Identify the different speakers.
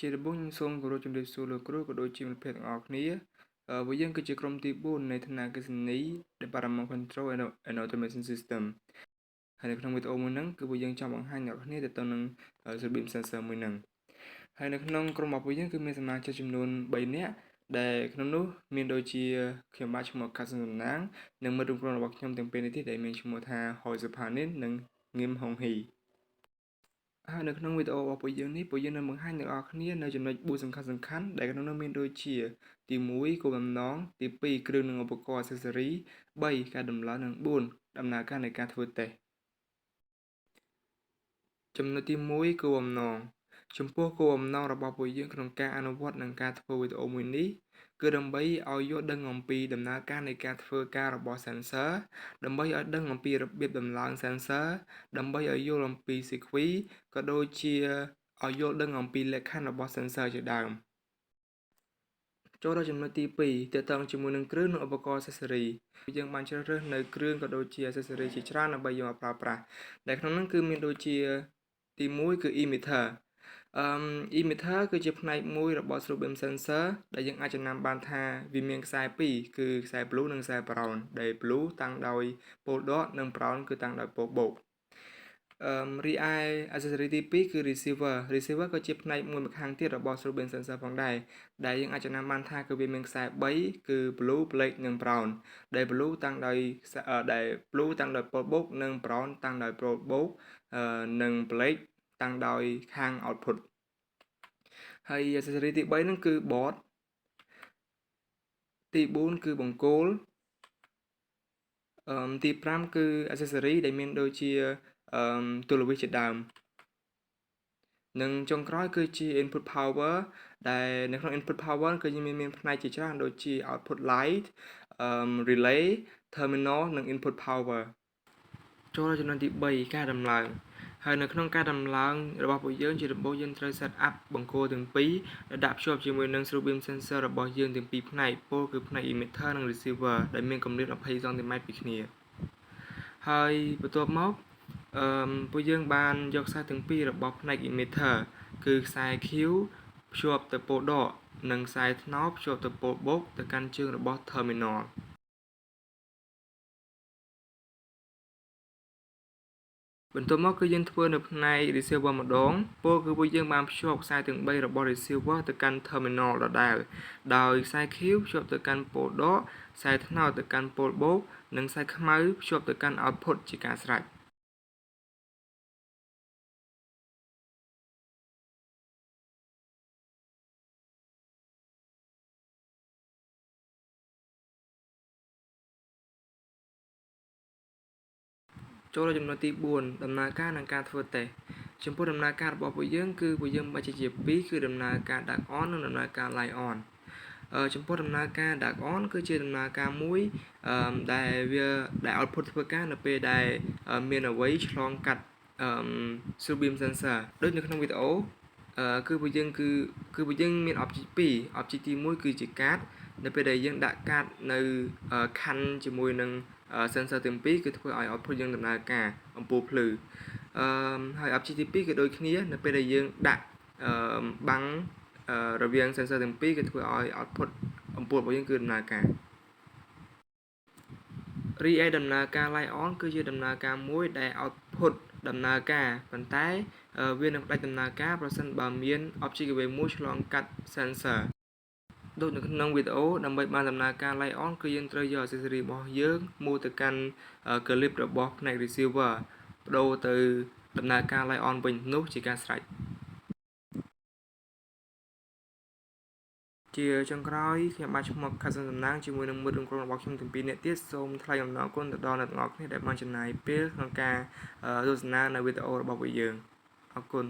Speaker 1: ជាដំបូងខ្ញុំសូមគោរពជំរាបសួរលោកគ្រូក៏ដូចជាមិត្តភ័ក្តិទាំងអស់គ្នាពួកយើងគឺជាក្រុមទី4នៃឋានៈអគ្គិសនី Department Control and Automation System ហើយនៅក្នុងវីដេអូមួយហ្នឹងគឺពួកយើងចង់បង្ហាញអ្នកគ្នាទៅនឹងរបៀប sensor មួយហ្នឹងហើយនៅក្នុងក្រុមរបស់ពួកយើងគឺមានសមាជិកចំនួន3នាក់ដែលក្នុងនោះមានដូចជាខ្ញុំបាទឈ្មោះកាសិនសំណាងនិងមិត្តរួមក្រុមរបស់ខ្ញុំទាំងពីរនេះទៀតដែលមានឈ្មោះថាហយសុផានីននិងងឹមហុងហ៊ីហើយនៅក្នុងវីដេអូរបស់ពួកយើងនេះពួកយើងនឹងបង្ហាញអ្នកនរគ្នានៅចំណុច4សំខាន់ៗដែលក្នុងនោះមានដូចជាទី1គោលបំណងទី2គ្រឿងនិងឧបករណ៍ accessory 3ការដំឡើងនិង4ដំណើរការនៃការធ្វើតេស្តចំណុចទី1គោលបំណងចំពោះគោលបំណងរបស់ពួកយើងក្នុងការអនុវត្តនិងការធ្វើវីដេអូមួយនេះគឺដើម្បីឲ្យយល់ដឹងអំពីដំណើរការនៃការធ្វើការរបស់ sensor ដើម្បីឲ្យដឹងអំពីរបៀបដំឡើង sensor ដើម្បីឲ្យយល់អំពី sequence ក៏ដូចជាឲ្យយល់ដឹងអំពីលក្ខខណ្ឌរបស់ sensor ជាដើមចូលដល់ចំណុចទី2ទាក់ទងជាមួយនឹងគ្រឿងនិងឧបករណ៍ accessory យើងបានជ្រើសរើសនៅគ្រឿងក៏ដូចជា accessory ជាច្រើនដើម្បីយកមកប្រើប្រាស់ដែលក្នុងនោះគឺមានដូចជាទី1គឺ emitter emitter គឺជាផ្នែកមួយរបស់ Strobe sensor ដែលយើងអាចចំណាំបានថាវាមានខ្សែ2គឺខ្សែ blue និងខ្សែ brown ដែល blue តាំងដោយ pole dot និង brown គឺតាំងដោយ pole box រីឯ accessory ទី2គឺ receiver ក៏ជាផ្នែកមួយម្ខាងទៀតរបស់ Strobe sensor ផងដែរដែលយើងអាចចំណាំបានថាគឺវាមានខ្សែ3គឺ blue black និង brown ដែល blue តាំងដោយ pole box និង brown តាំងដោយ pole box និង black តាំងដោយខាង output ហើយ accessory ទី3ហ្នឹងគឺ board ទី4គឺបង្គោលទី5គឺ accessory ដែលមានដូចជាទូលវិសជាដើមនិងចុងក្រោយគឺជា input power ដែលនៅក្នុង input power គឺមានផ្នែកជាច្រើនដូចជា output light relay terminal និង input power ចូលដល់ចំណុចទី3ការដំឡើងហើយនៅក្នុងការដំឡើងរបស់ពួកយើងជាដំបូងយើងត្រូវ set up បង្គោលទាំងពីរដែលដាក់ភ្ជាប់ជាមួយនឹង Strobe sensor របស់យើងទាំងពីរផ្នែកពោលគឺផ្នែក emitter និង receiver ដែលមានកម្រិត20 cm ពីគ្នាហើយបន្ទាប់មកពួកយើងបានយកខ្សែទាំងពីររបស់ផ្នែក emitter គឺខ្សែ Q ភ្ជាប់ទៅ pole dot និងខ្សែថ្នោតភ្ជាប់ទៅ pole box ទៅកាន់ជើងរបស់ terminalបន្ទាប់មកគឺយើងធ្វើនៅផ្នែក receiver ម្ដងពោលគឺពួកយើងបានភ្ជាប់ខ្សែទាំង3របស់ receiver ទៅកាន់ terminal ដដែលដោយខ្សែ Q ភ្ជាប់ទៅកាន់ pole dot ខ្សែថ្នោតទៅកាន់ pole box និងខ្សែខ្មៅភ្ជាប់ទៅកាន់ output ជាការស្រេចចូលដល់ចំណុចទី4ដំណើរការនិងការធ្វើតេស្តចំពោះដំណើរការរបស់ពួកយើងគឺពួកយើងបែងចែកជា2គឺដំណើរការ dark on និងដំណើរការ light on ចំពោះដំណើរការ dark on គឺជាដំណើរការមួយដែល output ធ្វើការនៅពេលដែលមានអ្វីឆ្លងកាត់ Strobe sensor ដូចនៅក្នុងវីដេអូគឺពួកយើងមាន object 2 object ទី1គឺជាកាតនៅពេលដែលយើងដាក់កាតនៅខណ្ឌជាមួយនឹង sensor ទាំងពីរគឺធ្វើឲ្យ output យើងដំណើរការអំពូលភ្លឺហើយ object ទី2គឺដូចគ្នានៅពេលដែលយើងដាក់បាំងរវាង sensor ទាំងពីរគឺធ្វើឲ្យ output អំពូលរបស់យើងគឺដំណើរការរីឯដំណើរការ light on គឺជាដំណើរការមួយដែល output ដំណើរការប៉ុន្តែវានឹងផ្ដាច់ដំណើរការប្រសិនបើមាន object អ្វីមួយឆ្លងកាត់ sensor ដូចនៅក្នុងវីដេអូដើម្បីបានដំណើរការ light on គឺយើងត្រូវយក accessory របស់យើងមូលទៅកាន់ clip របស់ផ្នែក receiver បដូរទៅដំណើរការ light on វិញនោះជាការស្រេចជាចុងក្រោយខ្ញុំបាទឈ្មោះខាសិនសំណាងជាមួយនឹងមិត្តរួមក្រុមរបស់ខ្ញុំទាំងពីរនាក់ទៀតសូមថ្លែងអំណរគុណទៅដល់អ្នកទាំងអស់គ្នាដែលបានចំណាយពេលក្នុងការទស្សនានៅវីដេអូរបស់ពួកយើងអរគុណ